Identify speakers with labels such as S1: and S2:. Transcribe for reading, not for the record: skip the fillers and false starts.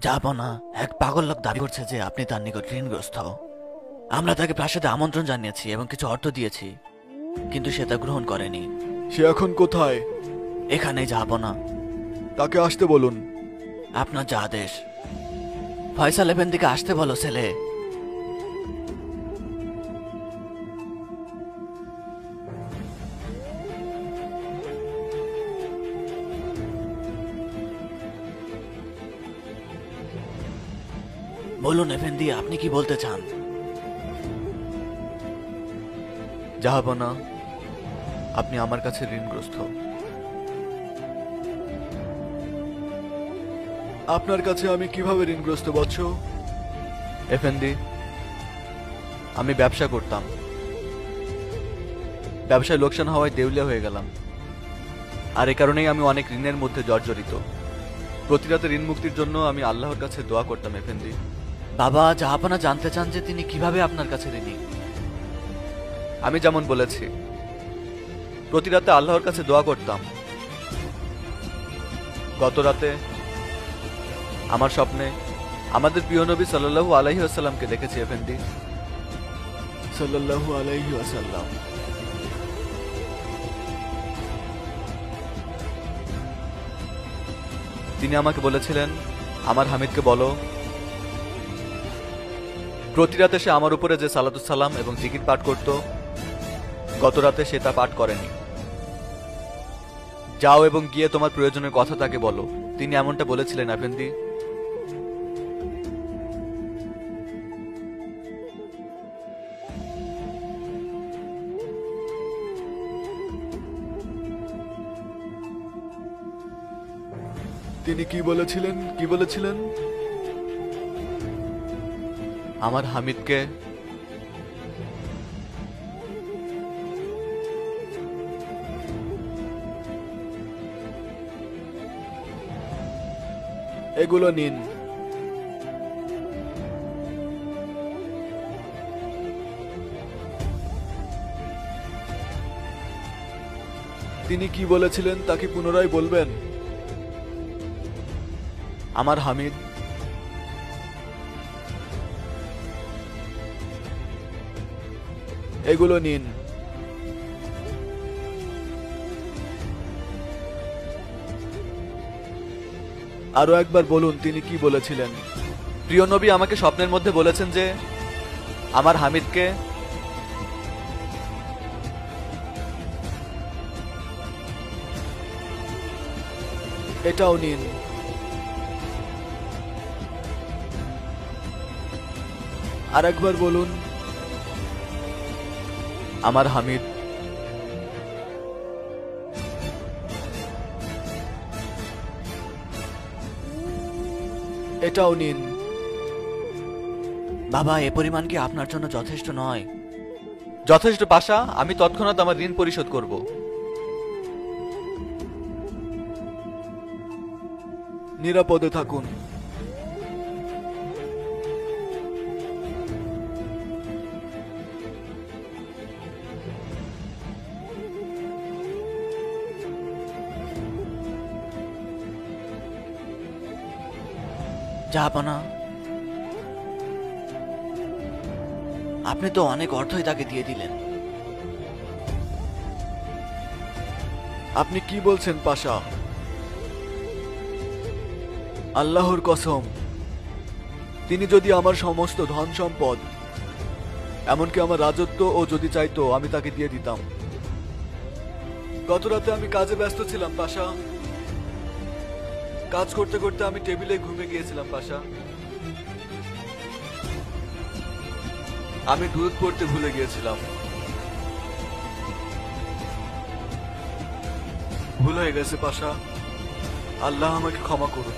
S1: যাব না। এক পাগল লোক দাবি করছে যে আপনি তার নিকট ঋণগ্রস্ত। আমরা তাকে প্রাসাদে আমন্ত্রণ জানিয়েছি এবং কিছু অর্থ দিয়েছি, কিন্তু সে তা গ্রহণ করেনি।
S2: সে এখন কোথায়?
S1: এখানে যাব না।
S2: তাকে আসতে বলুন।
S1: আপনার যা আদেশ। ফয়সাল এফেন্দিকে আসতে বলো ছেলে। বলুন এফেন্দি, আপনি কি বলতে চান?
S2: জাহাপনা, আপনি আমার কাছে ঋণগ্রস্ত। আপনার কাছে আমি কিভাবে ঋণগ্রস্ত বৎস? এফেন্দি, আমি ব্যবসা করতাম। ব্যবসায় লোকসান হওয়ায় দেউলিয়া হয়ে গেলাম, আর এ কারণেই আমি অনেক ঋণের মধ্যে জর্জরিত। প্রতি রাতে ঋণ মুক্তির জন্য আমি আল্লাহর কাছে দোয়া করতাম এফেন্দি।
S1: বাবা, জাহাপনা জানতে চান যে তিনি কিভাবে আপনার কাছে ঋণী।
S2: আমি যেমন বলেছি, প্রতি রাতে আল্লাহর কাছে দোয়া করতাম। গত রাতে আমার স্বপ্নে আমাদের প্রিয় নবী সাল্লাল্লাহু আলাইহি ওয়াসাল্লামকে দেখেছি এফেন্দি। সাল্লাল্লাহু আলাইহি ওয়াসাল্লাম। তিনি আমাকে বলেছিলেন, আমার হামিদকে বলো প্রতি রাতে সে আমার উপরে যে সালাতুস সালাম এবং জিকির পাঠ করত, গত রাতে সে তা পাঠ করেনি। যাও এবং গিয়ে তোমার প্রয়োজনের কথা তাকে বলো। তিনি এমনটা বলেছিলেন আফেন্দি। তিনি কি বলেছিলেন? কি বলেছিলেন? আমার হামিদকে এগুলো নিন। তিনি কি বলেছিলেন তা কি পুনরায় বলবেন? আমার হামিদ এগুলো নিন। আরো একবার বলুন তিনি কি বলেছিলেন। প্রিয় নবী আমাকে স্বপ্নের মধ্যে বলেছেন যে আমার হামিদকে এটাও নিন। আর একবার বলুন আমার হামিদ এটাও নিন।
S1: বাবা, এ পরিমাণ কি আপনার জন্য যথেষ্ট নয়?
S2: যথেষ্ট পাশা, আমি তৎক্ষণাৎ আমার ঋণ পরিশোধ করব। নিরাপদে থাকুন।
S1: জাহাপনা, আপনি তো অনেক অর্থই তাকে দিয়ে দিলেন।
S2: আপনি কি বলছেন পাশা? আল্লাহর কসম, তিনি যদি আমার সমস্ত ধন সম্পদ, এমনকি আমার রাজত্ব ও যদি চাইতো, আমি তাকে দিয়ে দিতাম। গত রাতে আমি কাজে ব্যস্ত ছিলাম পাশা। কাজ করতে করতে আমি টেবিলে ঘুমিয়ে গিয়েছিলাম পাশা। আমি দুধ পড়তে ভুলে গিয়েছিলাম। ভুল হয়ে গেছে পাশা। আল্লাহ আমাকে ক্ষমা করুন।